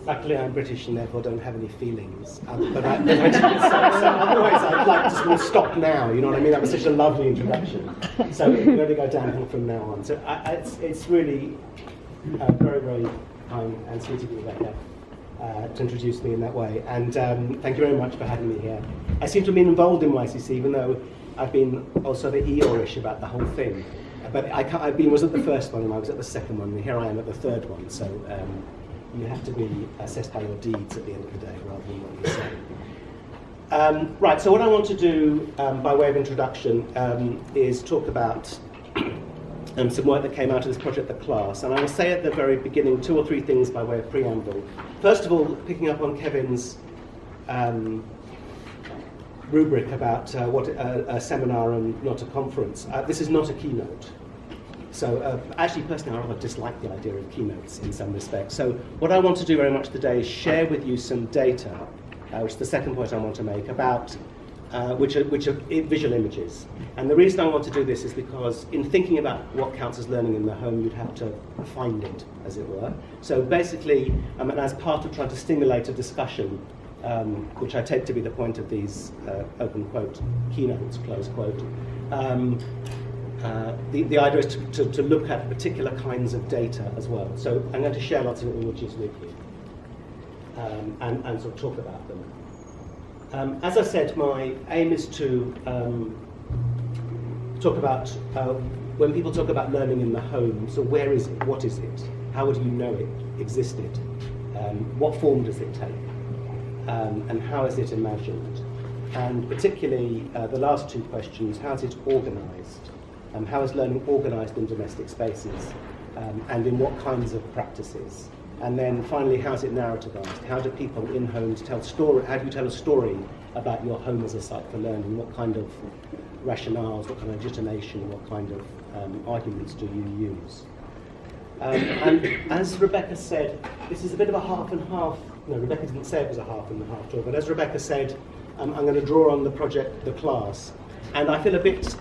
Luckily, I'm British and therefore don't have any feelings. But otherwise, I'd like to sort of stop now. You know what I mean? That was such a lovely introduction. So we can only go downhill from now on. So it's really very, very kind and sweet of you, Rebecca, to introduce me in that way. And thank you very much for having me here. I seem to have been involved in YCC, even though I've been also a bit Eeyore-ish about the whole thing. But wasn't the first one, and I was at the second one, and here I am at the third one. So. You have to be assessed by your deeds at the end of the day rather than what you say. Right, so what I want to do by way of introduction is talk about some work that came out of this project, the class. And I will say at the very beginning 2 or 3 things by way of preamble. First of all, picking up on Kevin's rubric about what a seminar and not a conference. This is not a keynote. So actually, personally, I rather dislike the idea of keynotes in some respects. So what I want to do very much today is share with you some data, which is the second point I want to make, about which are visual images. And the reason I want to do this is because in thinking about what counts as learning in the home, you'd have to find it, as it were. So basically, and as part of trying to stimulate a discussion, which I take to be the point of these open quote keynotes, close quote, the idea is to look at particular kinds of data as well. So I'm going to share lots of images with you and sort of talk about them. As I said, my aim is to talk about when people talk about learning in the home, so where is it? What is it? How would you know it existed? What form does it take? And how is it imagined? And particularly the last 2 questions, how is it organised? How is learning organised in domestic spaces, and in what kinds of practices? And then finally, how is it narrativized? How do people in homes tell story? How do you tell a story about your home as a site for learning? What kind of rationales, what kind of legitimation, what kind of arguments do you use? And as Rebecca said, this is a bit of a half and half. No, Rebecca didn't say it was a half and half talk, but as Rebecca said, I'm going to draw on the project, the class. And I feel a bit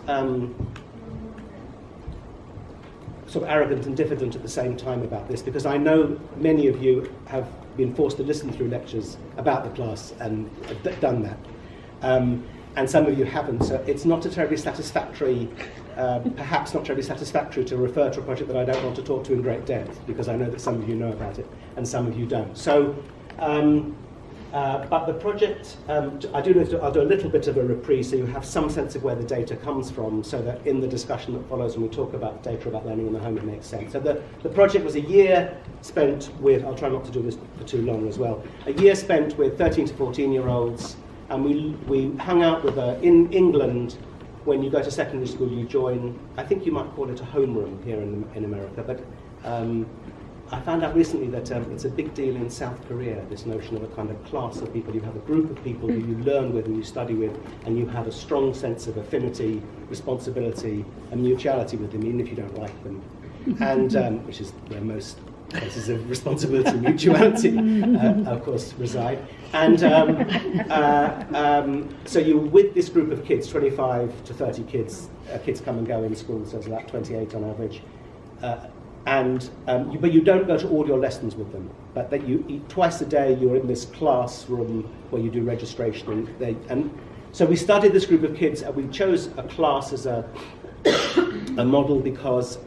sort of arrogant and diffident at the same time about this, because I know many of you have been forced to listen through lectures about the class and done that. And some of you haven't, so it's not a terribly satisfactory, perhaps not terribly satisfactory to refer to a project that I don't want to talk to in great depth, because I know that some of you know about it and some of you don't. So, but the project, I'll do a little bit of a reprise so you have some sense of where the data comes from, so that in the discussion that follows when we talk about data about learning in the home, it makes sense. So the project was a year spent with, I'll try not to do this for too long as well, a year spent with 13 to 14-year-olds, and we hung out with in England. When you go to secondary school, you join, I think you might call it a homeroom here in America, but I found out recently that it's a big deal in South Korea, this notion of a kind of class of people. You have a group of people who you learn with and you study with, and you have a strong sense of affinity, responsibility, and mutuality with them, even if you don't like them. And which is where most cases of responsibility and mutuality, of course, reside. And so you're with this group of kids, 25 to 30 kids. Kids come and go in school, so it's about 28 on average. But you don't go to all your lessons with them. But that you eat twice a day. You're in this classroom where you do registration, and so we studied this group of kids, and we chose a class as a model because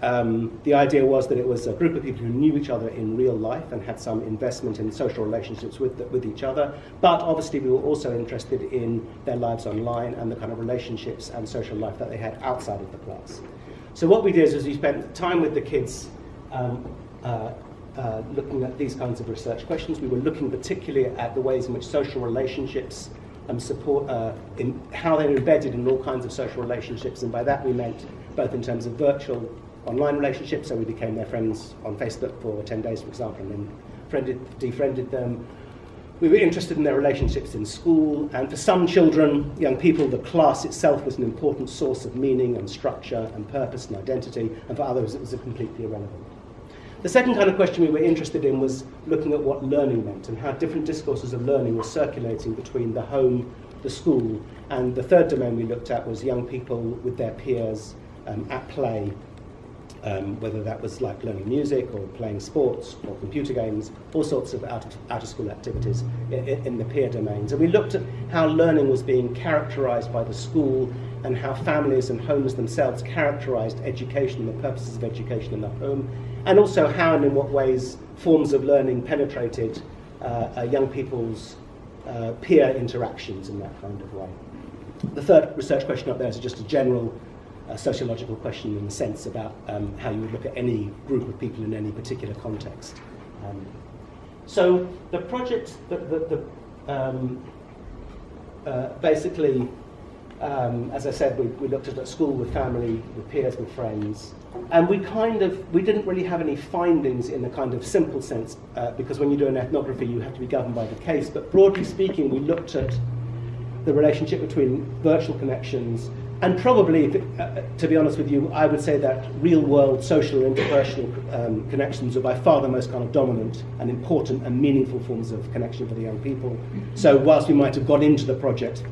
the idea was that it was a group of people who knew each other in real life and had some investment in social relationships with each other. But obviously, we were also interested in their lives online and the kind of relationships and social life that they had outside of the class. So what we did is we spent time with the kids. Looking at these kinds of research questions. We were looking particularly at the ways in which social relationships support, in how they're embedded in all kinds of social relationships, and by that we meant both in terms of virtual online relationships, so we became their friends on Facebook for 10 days, for example, and then defriended them. We were interested in their relationships in school, and for some children, young people, the class itself was an important source of meaning and structure and purpose and identity, and for others it was completely irrelevant. The second kind of question we were interested in was looking at what learning meant and how different discourses of learning were circulating between the home, the school, and the third domain we looked at was young people with their peers at play whether that was like learning music or playing sports or computer games, all sorts of out-of-school activities in the peer domains. And we looked at how learning was being characterised by the school and how families and homes themselves characterised education and the purposes of education in the home, and also how and in what ways forms of learning penetrated young people's peer interactions in that kind of way. The third research question up there is just a general sociological question in the sense about how you would look at any group of people in any particular context. So the project, basically, as I said, we looked at school with family, with peers, with friends, and we didn't really have any findings in the kind of simple sense, because when you do an ethnography you have to be governed by the case, but broadly speaking we looked at the relationship between virtual connections and probably, to be honest with you, I would say that real-world social and interpersonal connections are by far the most kind of dominant and important and meaningful forms of connection for the young people. So whilst we might have got into the project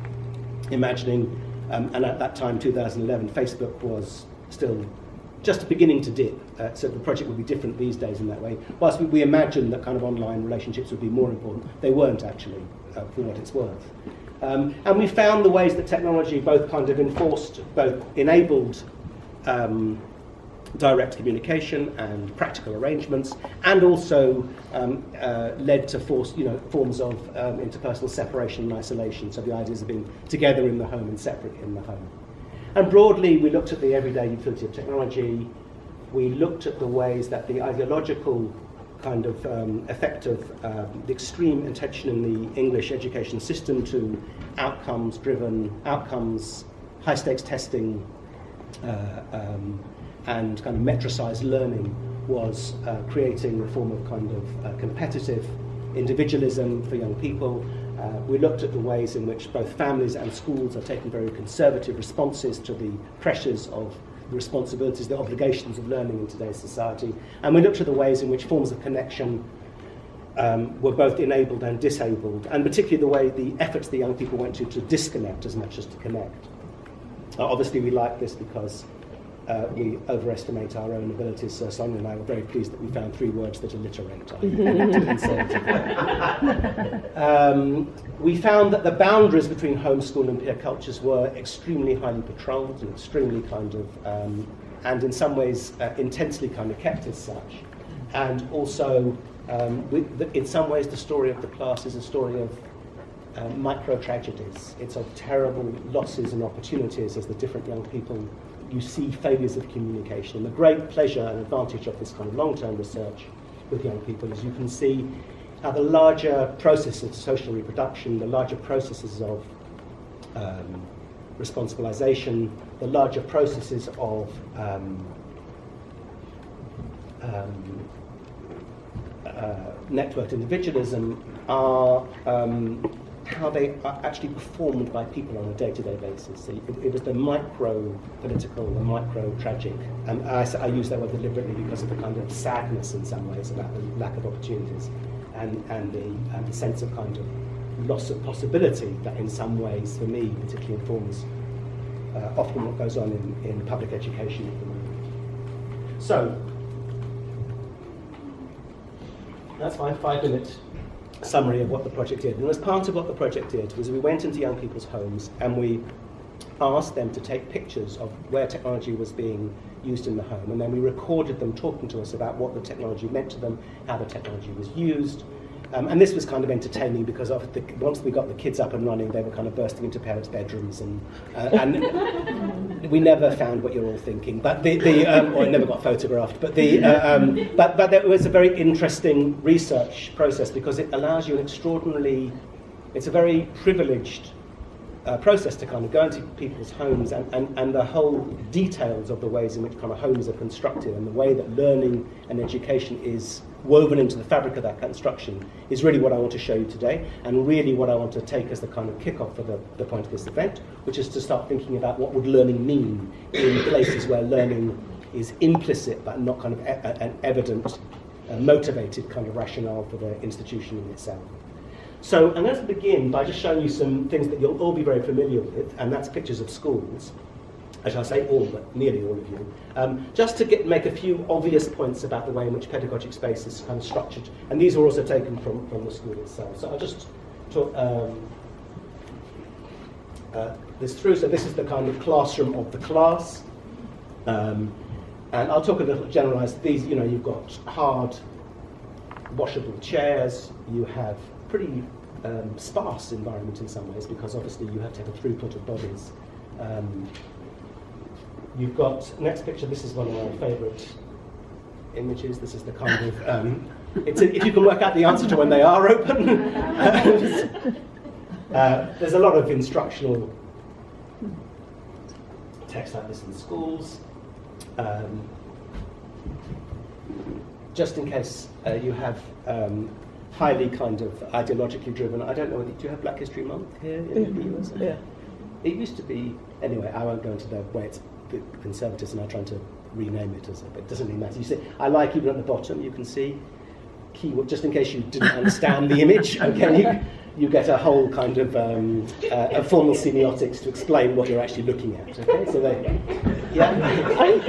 imagining, and at that time, 2011, Facebook was still just beginning to dip, so the project would be different these days in that way. Whilst we imagined that kind of online relationships would be more important, they weren't actually, for what it's worth. And we found the ways that technology both kind of enabled direct communication and practical arrangements, and also led to forms of interpersonal separation and isolation. So the ideas of being together in the home and separate in the home. And broadly, we looked at the everyday utility of technology. We looked at the ways that the ideological kind of effect of the extreme attention in the English education system to outcomes, high-stakes testing, and kind of metricized learning was creating a form of kind of competitive individualism for young people. We looked at the ways in which both families and schools are taking very conservative responses to the pressures of the responsibilities, the obligations of learning in today's society. And we looked at the ways in which forms of connection were both enabled and disabled, and particularly the way the efforts the young people went to disconnect as much as to connect. Obviously we like this because we overestimate our own abilities. So Sonia and I were very pleased that we found 3 words that alliterate. We found that the boundaries between homeschool and peer cultures were extremely highly patrolled and extremely kind of, and in some ways intensely kind of kept as such. And also, in some ways, the story of the class is a story of micro-tragedies. It's of terrible losses and opportunities as the different young people, you see failures of communication. And the great pleasure and advantage of this kind of long-term research with young people is you can see how the larger process of social reproduction, the larger processes of responsibilization, the larger processes of networked individualism are how they are actually performed by people on a day-to-day basis. So it was the micro-political, the micro-tragic, and I use that word deliberately because of the kind of sadness in some ways about the lack of opportunities and the sense of kind of loss of possibility that in some ways, for me, particularly informs often what goes on in public education at the moment. So, that's my 5-minute summary of what the project did. And as part of what the project did was we went into young people's homes and we asked them to take pictures of where technology was being used in the home, and then we recorded them talking to us about what the technology meant to them, how the technology was used. And this was kind of entertaining because once we got the kids up and running, they were kind of bursting into parents' bedrooms, and we never found what you're all thinking. But or it never got photographed. But but it was a very interesting research process because it allows you it's a very privileged process to kind of go into people's homes and the whole details of the ways in which kind of homes are constructed and the way that learning and education is woven into the fabric of that construction is really what I want to show you today, and really what I want to take as the kind of kick-off for the point of this event, which is to start thinking about what would learning mean in places where learning is implicit but not kind of an evident, motivated kind of rationale for the institution in itself. So I'm going to begin by just showing you some things that you'll all be very familiar with, and that's pictures of schools. as I say all, but nearly all of you, just to make a few obvious points about the way in which pedagogic space is kind of structured. And these are also taken from the school itself. So I'll just talk this through. So this is the kind of classroom of the class. And I'll talk a little generalised. These, you've got hard washable chairs. You have pretty sparse environment in some ways, because obviously you have to have a throughput of bodies. You've got, next picture, this is one of my favourite images. This is the kind of, if you can work out the answer to when they are open. There's a lot of instructional text like this in schools. Just in case you have highly kind of ideologically driven, I don't know, do you have Black History Month here in the US? Yeah. It used to be, anyway, I won't go into the way it's the conservatives and are trying to rename it as but it doesn't really matter. You see, I like even at the bottom, you can see keyword, just in case you didn't understand the image, okay, you get a whole kind of a formal semiotics to explain what you're actually looking at, okay, so yeah,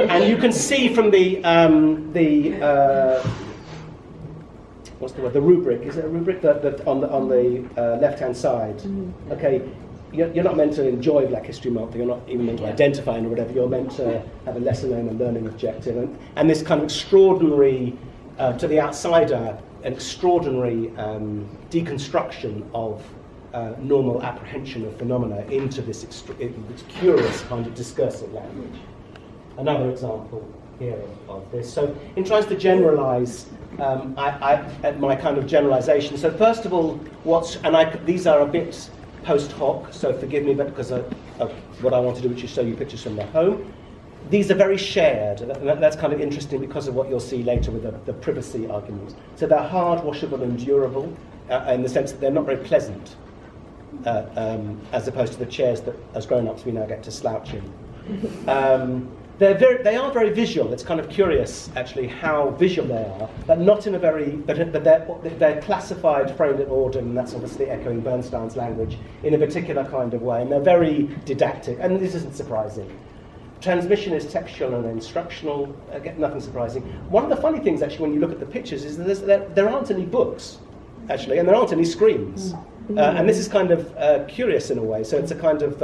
and you can see from the what's the word, the rubric, is it a rubric, that on the left-hand side, okay, you're not meant to enjoy Black History Month, you're not even meant to identify or whatever, you're meant to have a lesson and a learning objective, and this kind of extraordinary, to the outsider, an extraordinary deconstruction of normal apprehension of phenomena into this curious kind of discursive language. Another example here of this. So in trying to generalise, my kind of generalisation, so first of all, these are a bit post hoc, so forgive me, but because of what I want to do, which is show you pictures from the home. These are very shared, and that's kind of interesting because of what you'll see later with the privacy arguments. So they're hard, washable, and durable, in the sense that they're not very pleasant, as opposed to the chairs that, as grown-ups, we now get to slouch in. They are very visual. It's kind of curious, actually, how visual they are, but not in a very, but they're classified, framed in order, and that's obviously echoing Bernstein's language in a particular kind of way, and they're very didactic, and this isn't surprising. Transmission is textual and instructional, again, nothing surprising. One of the funny things, actually, when you look at the pictures, is that there aren't any books, actually, and there aren't any screens. And this is kind of curious in a way, so it's a kind of,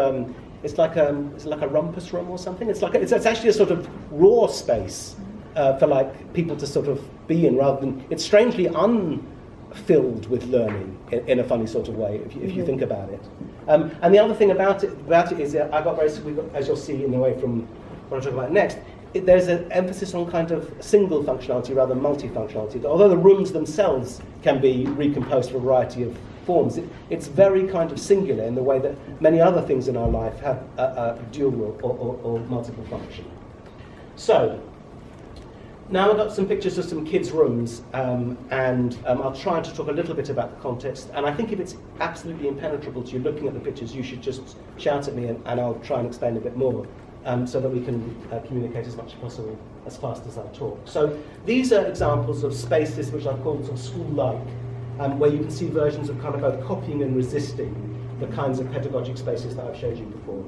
it's like a rumpus room or something. It's actually a sort of raw space for like people to sort of be in, rather than, it's strangely unfilled with learning in a funny sort of way, if you think about it. And the other thing about it is as you'll see in the way from what I'll talk about next, there's an emphasis on kind of single functionality rather than multifunctionality. Although the rooms themselves can be recomposed for a variety of forms, it's very kind of singular in the way that many other things in our life have a dual or multiple function. So, now I've got some pictures of some kids' rooms, and I'll try to talk a little bit about the context, and I think if it's absolutely impenetrable to you looking at the pictures, you should just shout at me and I'll try and explain a bit more, so that we can communicate as much as possible as fast as I talk. So these are examples of spaces which I've called sort of school-like, where you can see versions of kind of both copying and resisting the kinds of pedagogic spaces that I've showed you before.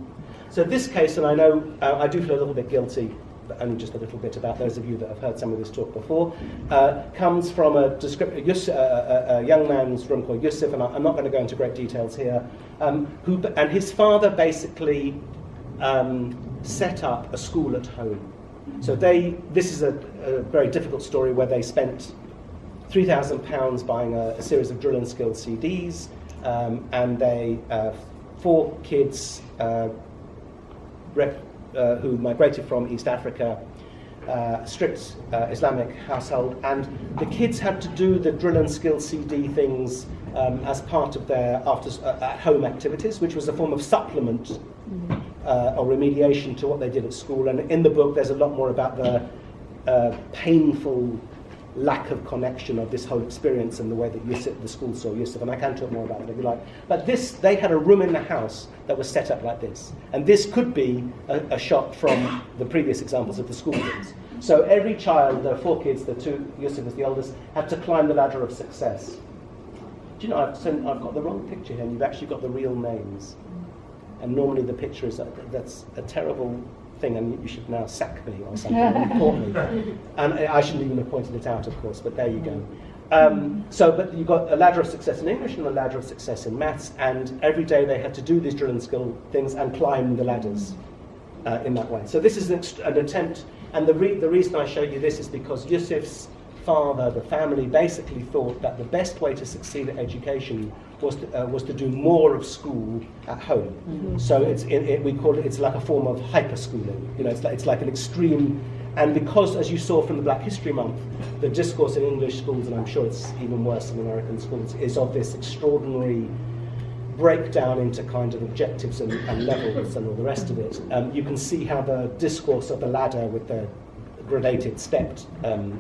So this case, and I know I do feel a little bit guilty, but only just a little bit about those of you that have heard some of this talk before, comes from a young man's room called Yusuf, and I'm not going to go into great details here, and his father basically set up a school at home. So this is a very difficult story where they spent £3,000 buying a series of drill and skill CDs, and they 4 kids who migrated from East Africa, strict Islamic household, and the kids had to do the drill and skill CD things as part of their at-home activities, which was a form of supplement or remediation to what they did at school. And in the book, there's a lot more about the painful lack of connection of this whole experience and the way that the school saw Yusuf, and I can talk more about it if you like. But they had a room in the house that was set up like this, and this could be a shot from the previous examples of the school rooms. So every child, there are 4 kids, Yusuf was the oldest, had to climb the ladder of success. Do you know, I've got the wrong picture here, and you've actually got the real names. And normally the picture is that's a terrible thing, and you should now sack me or something, and report me. And I shouldn't even have pointed it out, of course, but there you go. But you've got a ladder of success in English and a ladder of success in maths, and every day they had to do these drill and skill things and climb the ladders in that way. So this is an attempt, and the reason I show you this is because Yusuf's father, the family, basically thought that the best way to succeed at education was to do more of school at home. Mm-hmm. So we call it's like a form of hyper-schooling. It's like an extreme. And because, as you saw from the Black History Month, the discourse in English schools, and I'm sure it's even worse in American schools, is of this extraordinary breakdown into kind of objectives and levels and all the rest of it. You can see how the discourse of the ladder with the gradated, stepped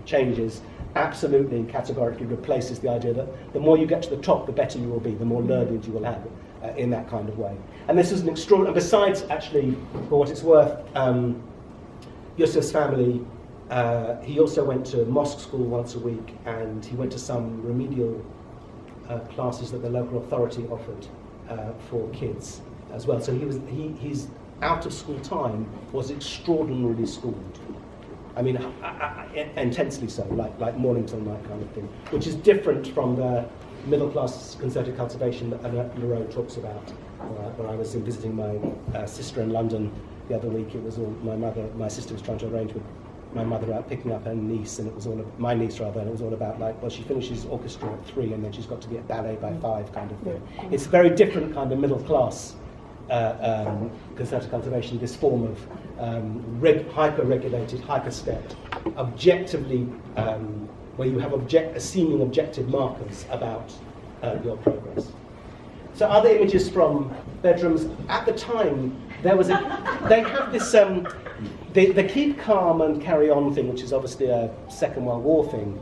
changes absolutely categorically replaces the idea that the more you get to the top, the better you will be, the more learned you will have in that kind of way. And this is an extraordinary, and besides, actually, for what it's worth, Yusuf's family, he also went to mosque school once a week, and he went to some remedial classes that the local authority offered for kids as well. So his out of school time was extraordinarily schooled. I mean, intensely so, like morning till night kind of thing, which is different from the middle class concerted cultivation that Leroux talks about. When I was visiting my sister in London the other week, it was all my sister was trying to arrange with my mother about picking up her niece, and it was all my niece rather, and it was all about like, well, she finishes orchestra at 3 and then she's got to be at ballet by 5 kind of thing. It's a very different kind of middle class concerted cultivation, this form of hyper-regulated, hyper-stepped, objectively, where you have seeming objective markers about your progress. So other images from bedrooms. At the time, they have this, the keep calm and carry on thing, which is obviously a Second World War thing.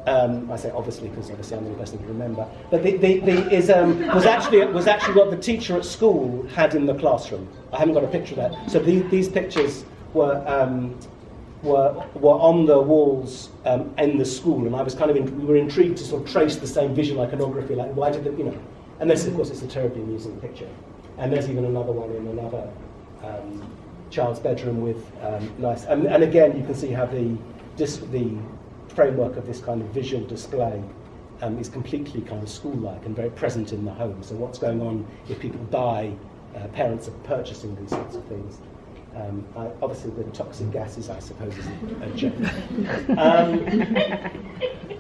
I say obviously because obviously I'm the person to remember. But was actually what the teacher at school had in the classroom. I haven't got a picture of that. So these pictures were on the walls in the school, and I was we were intrigued to sort of trace the same visual iconography. Like, why did And this, of course, is a terribly amusing picture. And there's even another one in another child's bedroom with nice. And again, you can see how the framework of this kind of visual display is completely kind of school-like and very present in the home. So what's going on if people die? Parents are purchasing these sorts of things. Obviously, the toxic gases, I suppose, is a joke.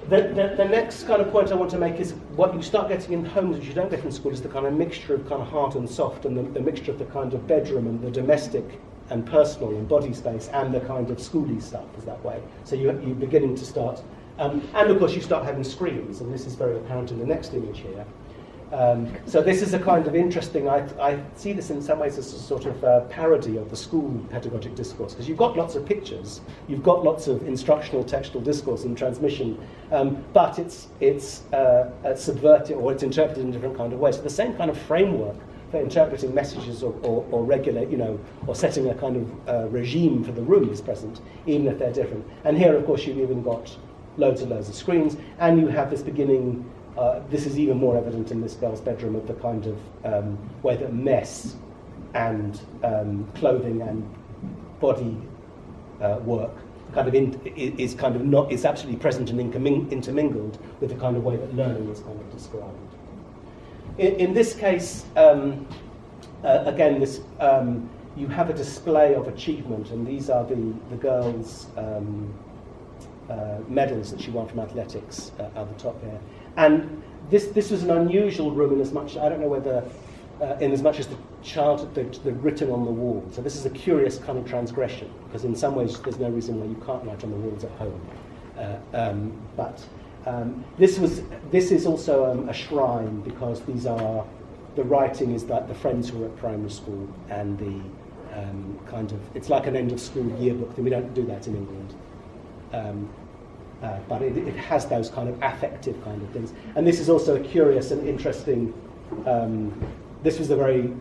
The next kind of point I want to make is what you start getting in homes, which you don't get in school, is the kind of mixture of kind of hard and soft, and the mixture of the kind of bedroom and the domestic and personal and body space, and the kind of schooly stuff is that way. So you're beginning to start, and of course you start having screens, and this is very apparent in the next image here. So this is a kind of interesting, I see this in some ways as a sort of parody of the school pedagogic discourse, because you've got lots of pictures, you've got lots of instructional textual discourse and transmission, but it's subverted, or it's interpreted in a different kind of way. So the same kind of framework for interpreting messages or regulate, or setting a kind of regime for the room is present, even if they're different. And here, of course, you've even got loads and loads of screens, and you have this beginning. This is even more evident in this girl's bedroom, of the kind of way that mess and clothing and body work is absolutely present and intermingled with the kind of way that learning is kind of described. In this case, again, you have a display of achievement, and these are the girls' medals that she won from athletics at the top here. And this was an unusual room in as much, I don't know whether, in as much as the written on the wall. So this is a curious kind of transgression, because in some ways there's no reason why you can't write on the walls at home. This is also a shrine, because the writing is like the friends who were at primary school, and the it's like an end of school yearbook thing. We don't do that in England. But it has those kind of affective kind of things. And this is also a curious and interesting, this was a very,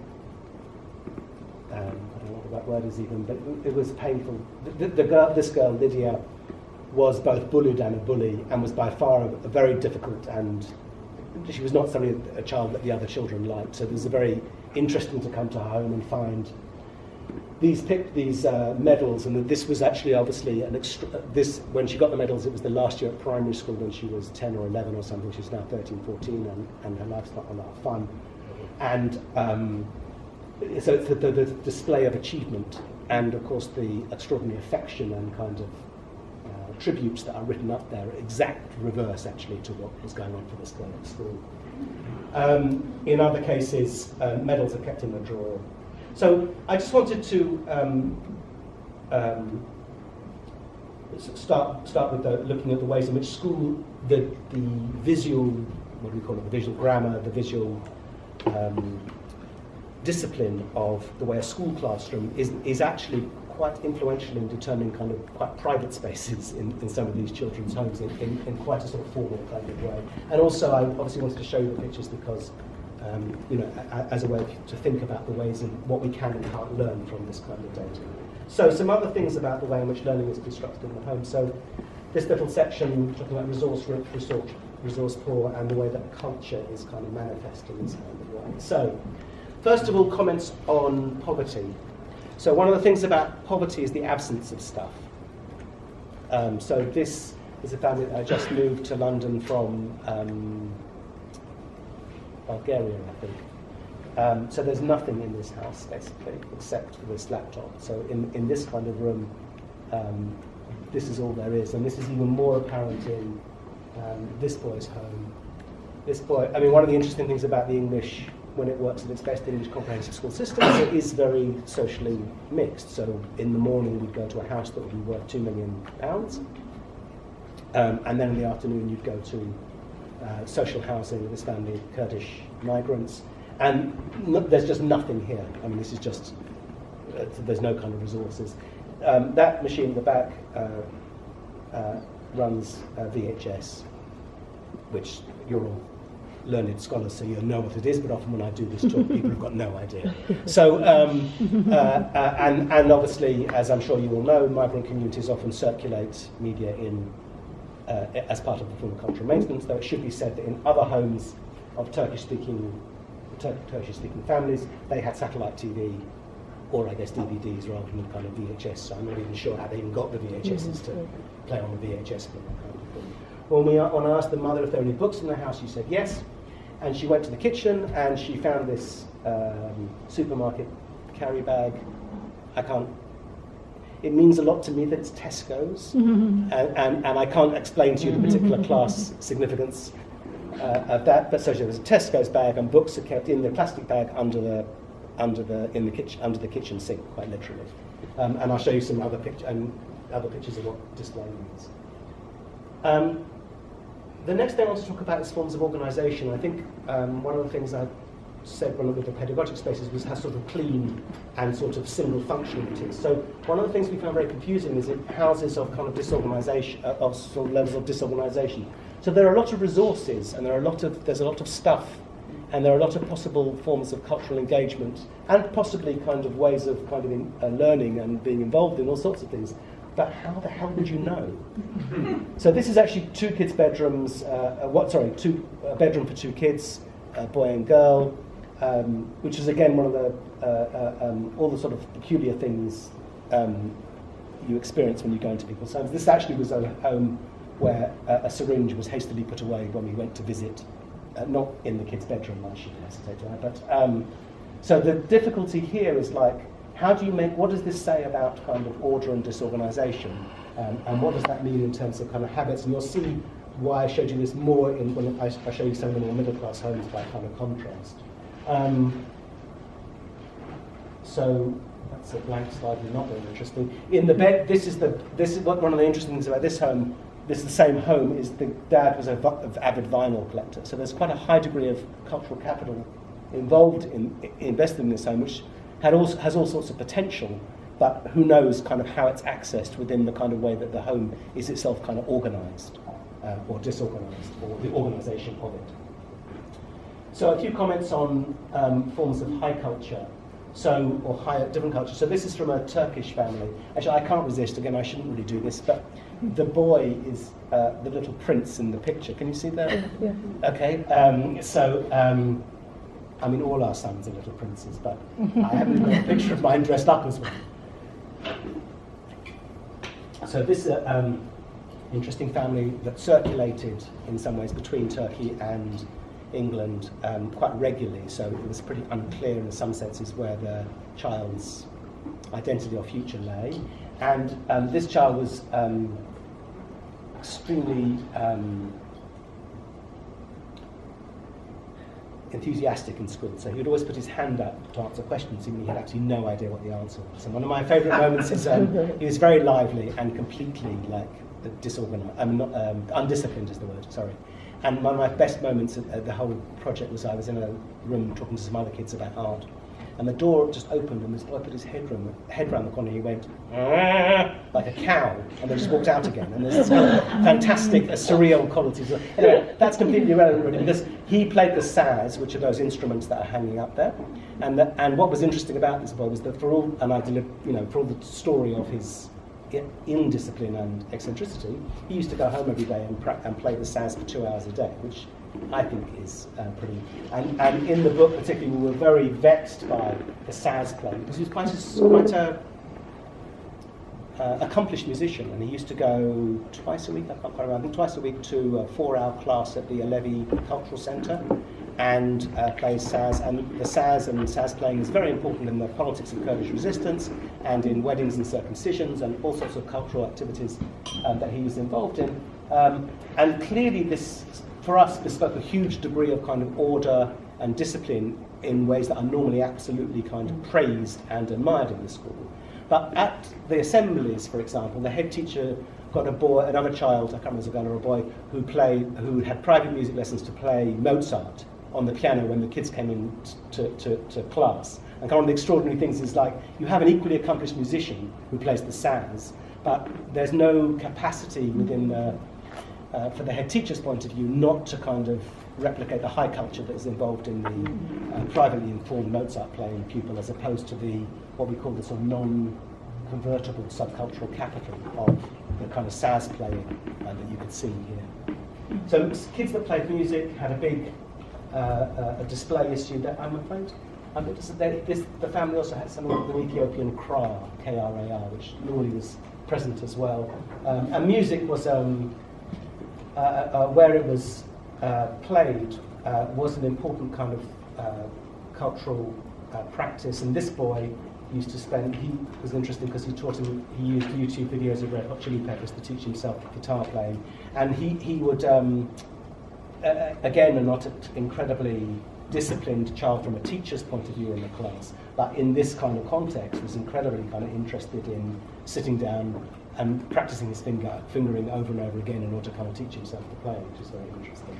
I don't know what that word is even, but it was painful. This girl, Lydia, was both bullied and a bully, and was by far a very difficult, and she was not a child that the other children liked. So it was very interesting to come to her home and find these medals, and this was actually obviously when she got the medals, it was the last year at primary school when she was 10 or 11 or something. She's now 13, 14, and her life's not a lot of fun. And so it's the display of achievement, and of course the extraordinary affection and kind of tributes that are written up there, exact reverse actually to what was going on for this girl at school. In other cases, medals are kept in the drawer. So I just wanted to start with looking at the ways in which school, the visual, what do we call it, the visual grammar, the visual discipline of the way a school classroom is actually quite influential in determining kind of quite private spaces in some of these children's homes in quite a sort of formal kind of way. And also I obviously wanted to show you the pictures because as a way to think about the ways in what we can and can't learn from this kind of data. So some other things about the way in which learning is constructed in the home. So this little section talking about resource-rich, resource poor, and the way that culture is kind of manifest in this kind of way. So first of all, comments on poverty. So one of the things about poverty is the absence of stuff. So this is a family that just moved to London from Bulgaria, I think. So there's nothing in this house, basically, except for this laptop. So in this kind of room, this is all there is. And this is even more apparent in this boy's home. This boy, I mean, one of the interesting things about the English, when it works at its best English comprehensive school system, it is very socially mixed. So in the morning we'd go to a house that would be worth £2 million, and then in the afternoon you'd go to social housing with this family of Kurdish migrants, and there's just nothing here. I mean, this is just, there's no kind of resources. That machine in the back runs VHS, which you're all learned scholars, so you know what it is, but often when I do this talk, people have got no idea. So, and obviously, as I'm sure you all know, migrant communities often circulate media as part of the form of cultural maintenance, though it should be said that in other homes of Turkish-speaking families, they had satellite TV, or I guess DVDs rather than kind of VHS, so I'm not even sure how they even got the VHSs to play on the VHS film. When I asked the mother if there were any books in the house, she said yes. And she went to the kitchen and she found this supermarket carry bag. It means a lot to me that it's Tesco's. And I can't explain to you the particular class significance of that. But so there's a Tesco's bag, and books are kept in the plastic bag under the kitchen sink, quite literally. And I'll show you some other pictures of what display means. The next thing I want to talk about is forms of organisation. I think one of the things I said when I looked at pedagogic spaces was how sort of clean and sort of single functional it is. So one of the things we found very confusing is in houses of kind of disorganisation, of sort of levels of disorganisation. So there are a lot of resources, and there's a lot of stuff, and there are a lot of possible forms of cultural engagement, and possibly kind of ways of kind of learning and being involved in all sorts of things. But how the hell would you know? So this is actually two kids' bedrooms. A bedroom for two kids, a boy and girl, which is again one of the all the sort of peculiar things you experience when you go into people's homes. This actually was a home where a syringe was hastily put away when we went to visit, not in the kids' bedroom, I should hesitate to add. But so the difficulty here is like, what does this say about kind of order and disorganisation, and what does that mean in terms of kind of habits? And you'll see why I showed you this more when I show you some of the more middle-class homes by kind of contrast. So that's a blank slide and not very interesting. In the bed, this is what one of the interesting things about this home. This is the same home. Is the dad was an avid vinyl collector, so there's quite a high degree of cultural capital involved in invested in this home, which has all sorts of potential, but who knows kind of how it's accessed within the kind of way that the home is itself kind of organised or disorganised, or the organisation of it. So a few comments on forms of high culture, or different culture. So this is from a Turkish family. Actually, I can't resist. Again, I shouldn't really do this, but the boy is the little prince in the picture. Can you see that? Yeah. Okay. I mean, all our sons are little princes, but I haven't got a picture of mine dressed up as one. So this is an interesting family that circulated in some ways between Turkey and England quite regularly, so it was pretty unclear in some senses where the child's identity or future lay. And this child was extremely enthusiastic in school, so he would always put his hand up to answer questions even he had absolutely no idea what the answer was. And one of my favourite moments is he was very lively and completely disorganised, undisciplined is the word, sorry. And one of my best moments of the whole project was I was in a room talking to some other kids about art, and the door just opened and this boy put his head round the corner and he went like a cow and then just walked out again, and there's this kind of fantastic surreal quality. So, anyway, that's completely irrelevant really, because he played the saz, which are those instruments that are hanging up there, and what was interesting about this boy was that for all the story of his indiscipline and eccentricity, he used to go home every day and play the saz for 2 hours a day, which I think is pretty. And in the book particularly, we were very vexed by the saz playing because he was quite a accomplished musician, and he used to go twice a week. I can't quite remember. I think twice a week to a 4-hour class at the Alevi Cultural Centre and plays saz. And the saz and saz playing is very important in the politics of Kurdish resistance and in weddings and circumcisions and all sorts of cultural activities that he was involved in. And clearly this, for us, bespoke a huge degree of kind of order and discipline in ways that are normally absolutely kind of praised and admired in the school. But at the assemblies, for example, the head teacher got another child, I can't remember if it was a girl or a boy, who had private music lessons to play Mozart on the piano when the kids came in to class. And one of the extraordinary things is you have an equally accomplished musician who plays the saz, but there's no capacity within for the head teacher's point of view, not to kind of replicate the high culture that is involved in the privately informed Mozart playing pupil, as opposed to what we call the sort of non-convertible subcultural capital of the kind of saz playing that you can see here. So kids that played music had a big display issue that I'm afraid. The family also had something like the Ethiopian kra, K-R-A-R, which normally was present as well. And music was where it was played was an important kind of cultural practice. And this boy used to he was interesting because he used YouTube videos of Red Hot Chili Peppers to teach himself guitar playing. And he would, again, not an incredibly disciplined child from a teacher's point of view in the class, but in this kind of context was incredibly kind of interested in sitting down and practicing his fingering over and over again in order to kind of teach himself to play, which is very interesting.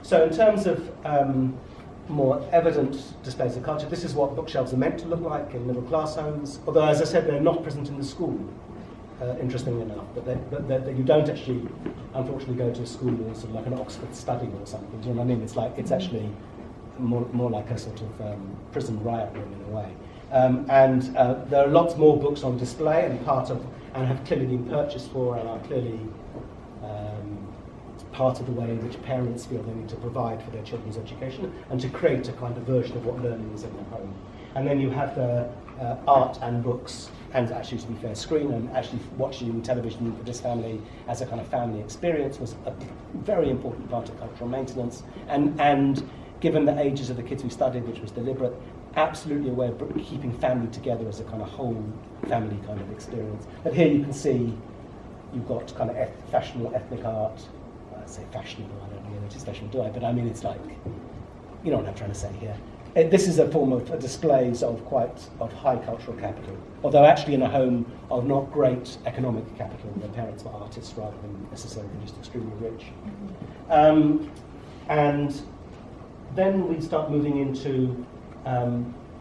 So in terms of more evident displays of culture, this is what bookshelves are meant to look like in middle class homes, although as I said they're not present in the school, interestingly enough, but that you don't actually unfortunately go to a school or sort of like an Oxford study or something, do you know what I mean? It's actually more like a sort of prison riot room in a way. And there are lots more books on display and have clearly been purchased for and are clearly part of the way in which parents feel they need to provide for their children's education and to create a kind of version of what learning is in the home. And then you have the art and books, and actually, to be fair, screen, and actually watching television for this family as a kind of family experience was a very important part of cultural maintenance. And given the ages of the kids we studied, which was deliberate, absolutely a way of keeping family together as a kind of whole family kind of experience. But here you can see you've got kind of fashionable ethnic art. I say fashionable, I don't know if it is fashionable, do I? But I mean, it's like, you know what I'm trying to say here. This is a form of a displays of high cultural capital, although actually in a home of not great economic capital. Their parents were artists rather than necessarily just extremely rich. And then we start moving into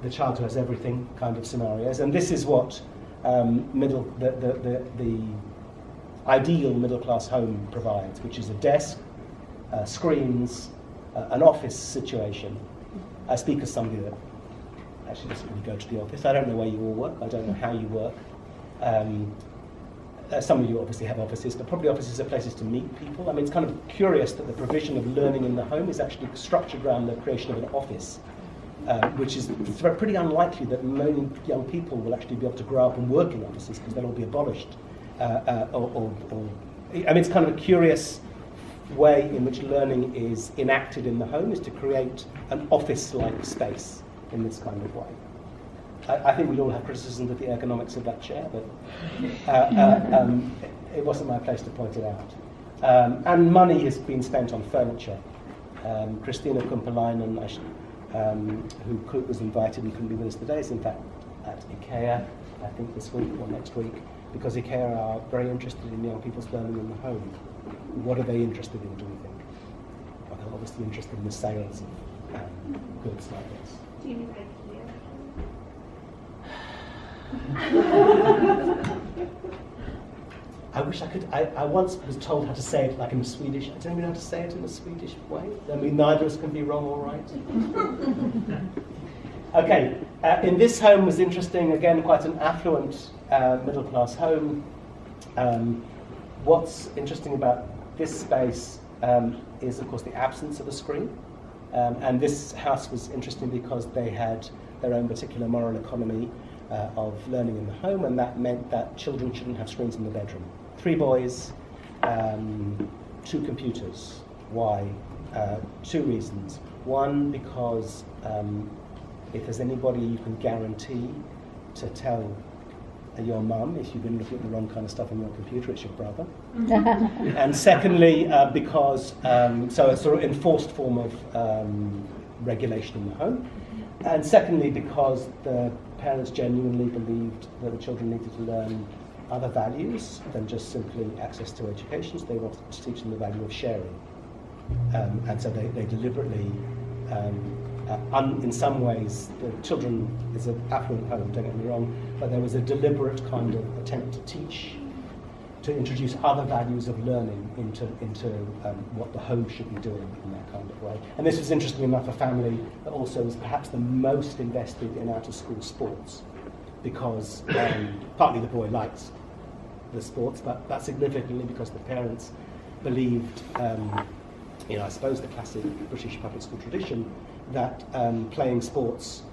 the child who has everything kind of scenarios, and this is what the ideal middle-class home provides, which is a desk, screens, an office situation. I speak as somebody that actually doesn't really go to the office. I don't know where you all work. I don't know how you work. Some of you obviously have offices, but probably offices are places to meet people. I mean, it's kind of curious that the provision of learning in the home is actually structured around the creation of an office, which is pretty unlikely that many young people will actually be able to grow up and work in offices because they'll all be abolished I mean, it's kind of a curious way in which learning is enacted in the home, is to create an office-like space in this kind of way. I think we'd all have criticisms of the ergonomics of that chair, but it wasn't my place to point it out. And money has been spent on furniture. Christina Kumpalainen, who was invited and couldn't be with us today, is in fact at IKEA, I think this week or next week, because IKEA are very interested in young people's learning in the home. What are they interested in, do we think? Well, they're obviously interested in the sales of goods like this. Do you mean IKEA? I wish I could. I once was told how to say it like in Swedish. I don't even know how to say it in a Swedish way. I mean, neither of us can be wrong or right. Okay, in this home was interesting. Again, quite an affluent middle-class home. What's interesting about this space is, of course, the absence of a screen. And this house was interesting because they had their own particular moral economy of learning in the home, and that meant that children shouldn't have screens in the bedroom. 3 boys, 2 computers. Why? 2 reasons. One, because if there's anybody you can guarantee to tell your mum if you've been looking at the wrong kind of stuff on your computer, it's your brother. And secondly, because, so a sort of enforced form of regulation in the home. And secondly, because the parents genuinely believed that the children needed to learn other values than just simply access to education, so they wanted to teach them the value of sharing. And so they deliberately, in some ways, the children is an affluent home, don't get me wrong, but there was a deliberate kind of attempt to teach, to introduce other values of learning into what the home should be doing in that kind of way. And this was interesting enough a family that also was perhaps the most invested in out-of-school sports, because partly the boy liked the sports, but significantly because the parents believed, I suppose the classic British public school tradition, that playing sports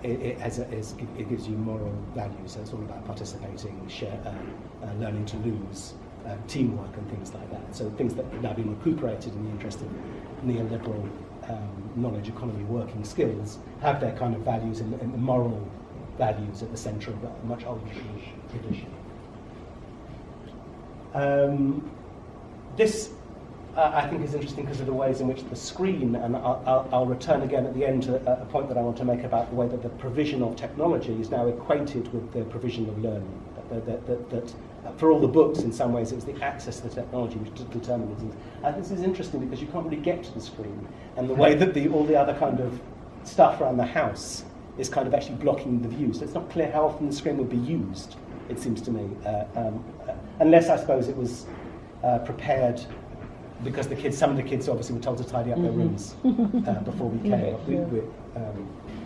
it gives you moral values. So it's all about participating, learning to lose, teamwork and things like that. So things that have now been recuperated in the interest of neoliberal knowledge economy working skills have their kind of values and the moral values at the centre of a much older tradition. This I think is interesting because of the ways in which the screen, and I'll return again at the end to a point that I want to make about the way that the provision of technology is now equated with the provision of learning. That for all the books, in some ways, it was the access to the technology which determined things. This is interesting because you can't really get to the screen, and the way that all the other kind of stuff around the house is kind of actually blocking the view. So it's not clear how often the screen would be used, it seems to me, unless I suppose it was prepared because some of the kids obviously were told to tidy up their rooms before we came.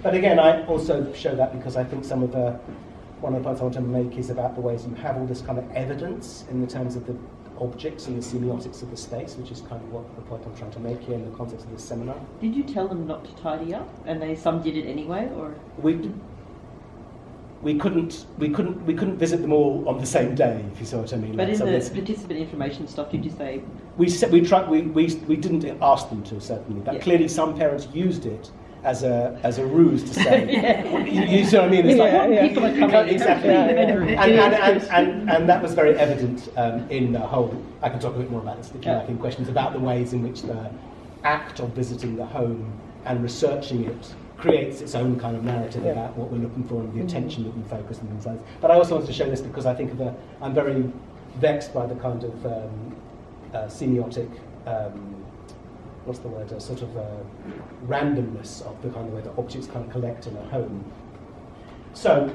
But again, I also show that because I think one of the points I want to make is about the ways you have all this kind of evidence in the terms of the objects and the semiotics of the space, which is kind of what the point I'm trying to make here in the context of this seminar. Did you tell them not to tidy up, and some did it anyway, or? We couldn't visit them all on the same day, if you see what I mean. But in the participant information stuff, did you say? We didn't ask them to, certainly, but clearly some parents used it as a ruse to say, you see what I mean? It's people are coming exactly, and that was very evident in the whole. I can talk a bit more about this if you like in questions about the ways in which the act of visiting the home and researching it creates its own kind of narrative about what we're looking for and the attention that we focus on things like this. But I also wanted to show this because I think I'm very vexed by the kind of semiotic, what's the word, sort of randomness of the kind of way that objects kind of collect in a home. So,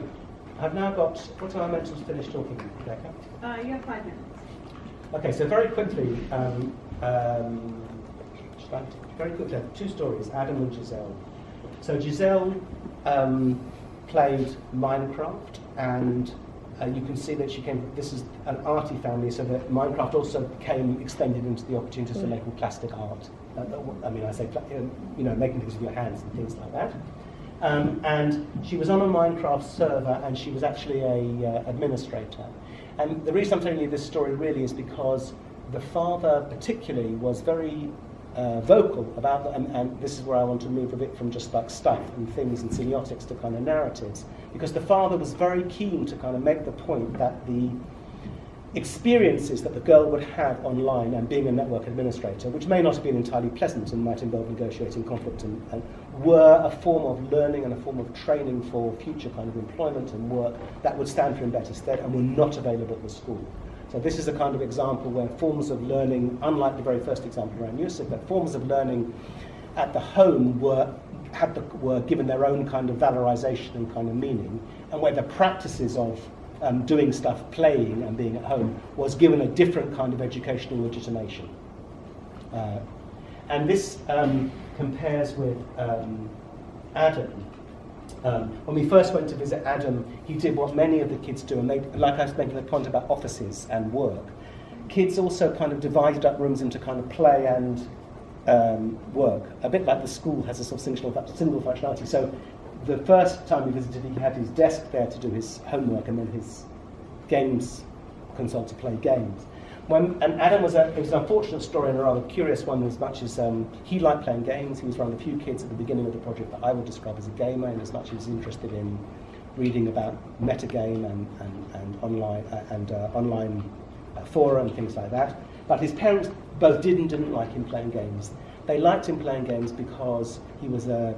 I've now got, what time am I meant to finish talking, Rebecca? You have 5 minutes. Okay, so very quickly, I have 2 stories, Adam and Giselle. So Giselle played Minecraft, and you can see that this is an arty family, so that Minecraft also became extended into the opportunities to making plastic art. I say, making things with your hands and things like that. And she was on a Minecraft server, and she was actually a administrator. And the reason I'm telling you this story really is because the father particularly was very vocal about that, and this is where I want to move a bit from just like stuff and things and semiotics to kind of narratives, because the father was very keen to kind of make the point that the experiences that the girl would have online and being a network administrator, which may not have been entirely pleasant and might involve negotiating conflict, and were a form of learning and a form of training for future kind of employment and work that would stand her in better stead and were not available at the school. So this is a kind of example where forms of learning, unlike the very first example around Yusuf, but forms of learning at the home were given their own kind of valorization and kind of meaning, and where the practices of doing stuff, playing and being at home, was given a different kind of educational legitimation. And this compares with Adam. When we first went to visit Adam, he did what many of the kids do, and they, like I was making the point about offices and work, kids also kind of divided up rooms into kind of play and work, a bit like the school has a sort of single functionality. So the first time we visited, he had his desk there to do his homework and then his games console to play games. And Adam it was an unfortunate story and a rather curious one, as much as he liked playing games. He was one of the few kids at the beginning of the project that I would describe as a gamer, and as much as he was interested in reading about metagame and online fora and things like that. But his parents both did and didn't like him playing games. They liked him playing games because he was not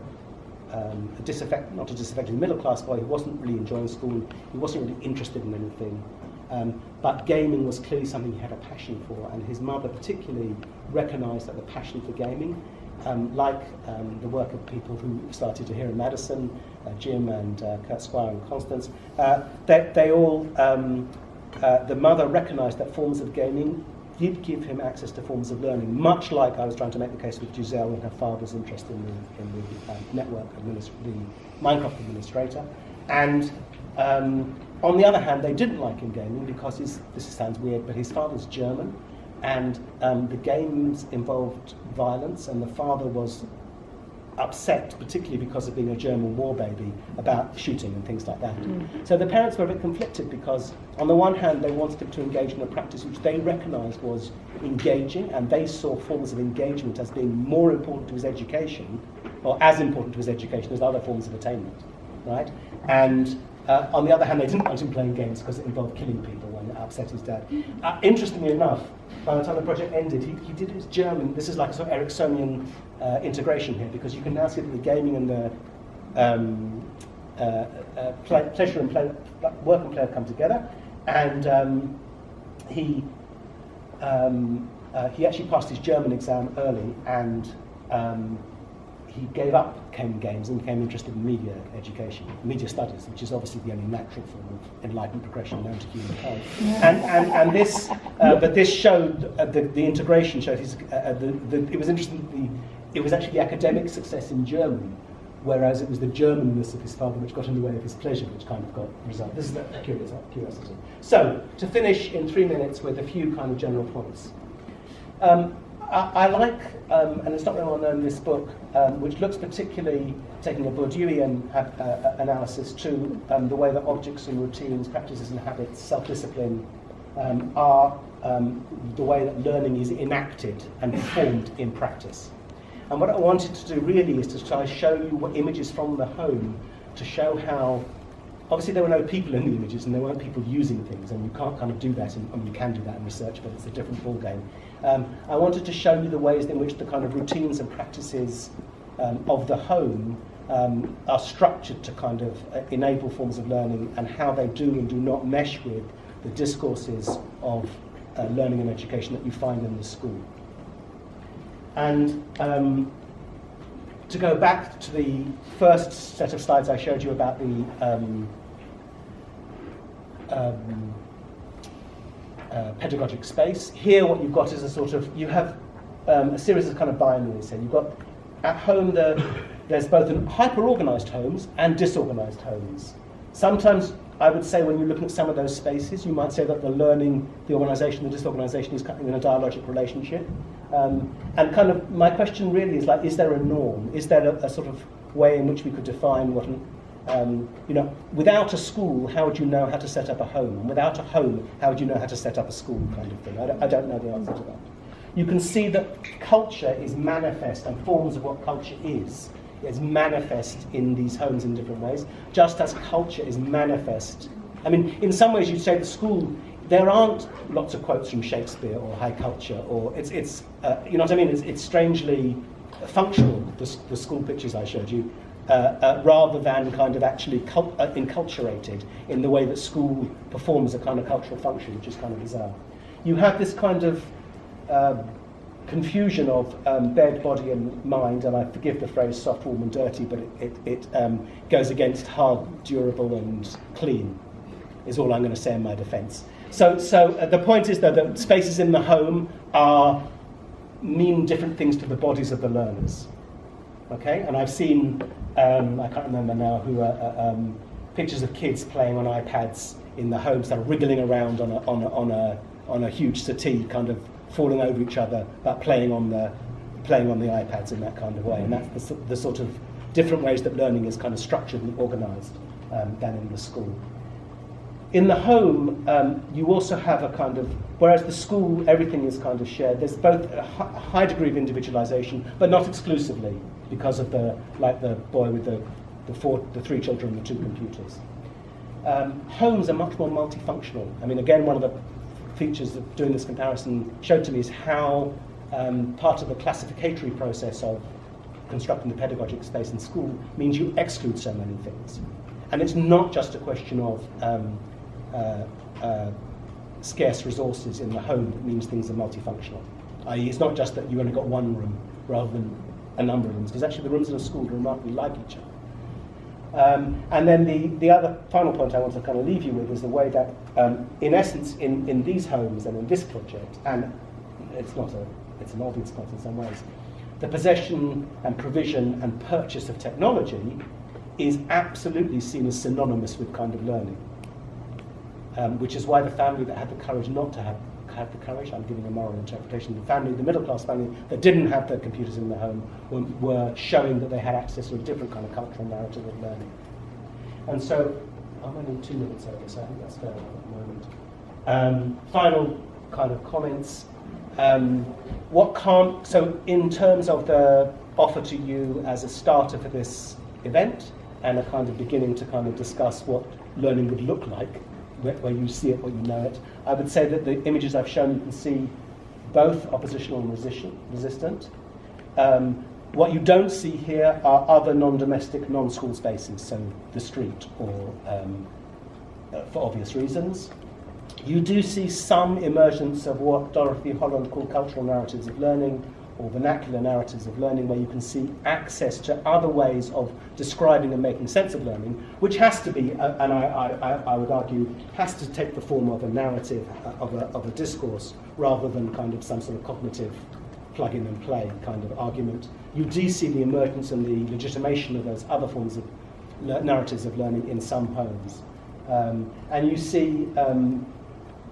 a disaffected middle-class boy who wasn't really enjoying school, he wasn't really interested in anything. But gaming was clearly something he had a passion for, and his mother particularly recognised that the passion for gaming, like the work of people who started to here in Madison, Jim and Kurt Squire and Constance, they all, the mother recognised that forms of gaming did give him access to forms of learning, much like I was trying to make the case with Giselle and her father's interest in the network, the Minecraft administrator. And on the other hand, they didn't like him gaming because this sounds weird, but his father's German, and the games involved violence, and the father was upset, particularly because of being a German war baby, about shooting and things like that. So the parents were a bit conflicted because, on the one hand, they wanted him to engage in a practice which they recognised was engaging, and they saw forms of engagement as being more important to his education, or as important to his education as other forms of attainment, right? And on the other hand, they didn't want him playing games because it involved killing people and it upset his dad. Interestingly enough, by the time the project ended, he did his German. This is like a sort of Ericksonian integration here, because you can now see that the gaming and the pleasure and play, work and play have come together. And he actually passed his German exam early, and he gave up games and became interested in media education, media studies, which is obviously the only natural form of enlightenment progression known to humankind. And this, but this showed the integration showed his. It was interesting. It was actually the academic success in Germany, whereas it was the Germanness of his father which got in the way of his pleasure, which kind of got resolved. This is a curiosity. So to finish in 3 minutes with a few kind of general points. I like, and it's not very well known, this book, which looks particularly, taking a Bourdieuian analysis, to the way that objects and routines, practices and habits, self-discipline are the way that learning is enacted and performed in practice. And what I wanted to do really is to try to show you what images from the home, to show how, obviously there were no people in the images and there weren't people using things, and you can't kind of do that, you can do that in research, but it's a different ballgame. I wanted to show you the ways in which the kind of routines and practices of the home are structured to kind of enable forms of learning, and how they do and do not mesh with the discourses of learning and education that you find in the school. And to go back to the first set of slides I showed you about the pedagogic space, here what you've got is a sort of, you have a series of kind of binaries here. You've got, at home, there's both hyper-organised homes and disorganised homes. Sometimes, I would say, when you're looking at some of those spaces, you might say that the learning, the organisation, the disorganisation is kind of in a dialogic relationship. And kind of, my question really is like, is there a norm? Is there a sort of way in which we could define what without a school, how would you know how to set up a home? And without a home, how would you know how to set up a school, kind of thing? I don't know the answer to that. You can see that culture is manifest, and forms of what culture is manifest in these homes in different ways, just as culture is manifest. I mean, in some ways you'd say the school, there aren't lots of quotes from Shakespeare or high culture, or it's you know what I mean? It's strangely functional, the school pictures I showed you, rather than kind of actually enculturated in the way that school performs a kind of cultural function, which is kind of bizarre. You have this kind of confusion of bed, body and mind, and I forgive the phrase soft, warm and dirty, but it goes against hard, durable and clean, is all I'm going to say in my defence. So the point is, though, that spaces in the home mean different things to the bodies of the learners. Okay, and I've seen, I can't remember now who, pictures of kids playing on iPads in the homes that are wriggling around on a huge settee, kind of falling over each other, but playing on the iPads in that kind of way. And that's the sort of different ways that learning is kind of structured and organised than in the school. In the home, you also have a kind of, whereas the school, everything is kind of shared, there's both a high degree of individualisation, but not exclusively, because of the boy with the three children and the 2 computers. Homes are much more multifunctional. I mean, again, one of the features of doing this comparison showed to me is how part of the classificatory process of constructing the pedagogic space in school means you exclude so many things. And it's not just a question of scarce resources in the home that means things are multifunctional. I.e., it's not just that you only got one room rather than a number of rooms, because actually the rooms in a school are remarkably like each other. And then the other final point I want to kind of leave you with is the way that, in essence, in these homes and in this project, and it's an obvious point in some ways, the possession and provision and purchase of technology is absolutely seen as synonymous with kind of learning, which is why the family that had the courage not to have the courage, I'm giving a moral interpretation, the middle-class family that didn't have the computers in the home were showing that they had access to a different kind of cultural narrative of learning. And so, I'm only 2 minutes over, so I think that's fair enough at the moment. Final kind of comments. So in terms of the offer to you as a starter for this event, and a kind of beginning to kind of discuss what learning would look like, where you see it, where you know it, I would say that the images I've shown, you can see both oppositional and resistant. What you don't see here are other non-domestic, non-school spaces, so the street, or for obvious reasons. You do see some emergence of what Dorothy Holland called cultural narratives of learning, or vernacular narratives of learning, where you can see access to other ways of describing and making sense of learning, which has to be, and I would argue, has to take the form of a narrative, of a discourse, rather than kind of some sort of cognitive plug-in and play kind of argument. You do see the emergence and the legitimation of those other forms of narratives of learning in some homes. And you see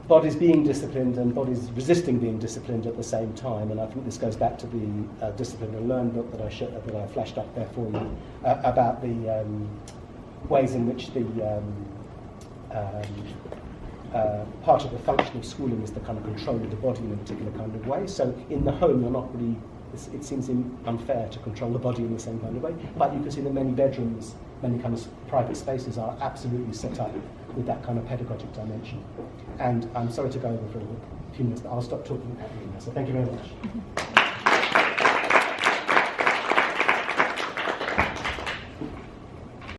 bodies being disciplined and bodies resisting being disciplined at the same time, and I think this goes back to the Discipline and Learn book that I flashed up there for you, about the ways in which the part of the function of schooling is the kind of control of the body in a particular kind of way. So in the home, you're not really, it seems unfair to control the body in the same kind of way, but you can see that many bedrooms, many kind of private spaces are absolutely set up with that kind of pedagogic dimension. And I'm sorry to go over for a few minutes, but I'll stop talking at you now. So thank you very much.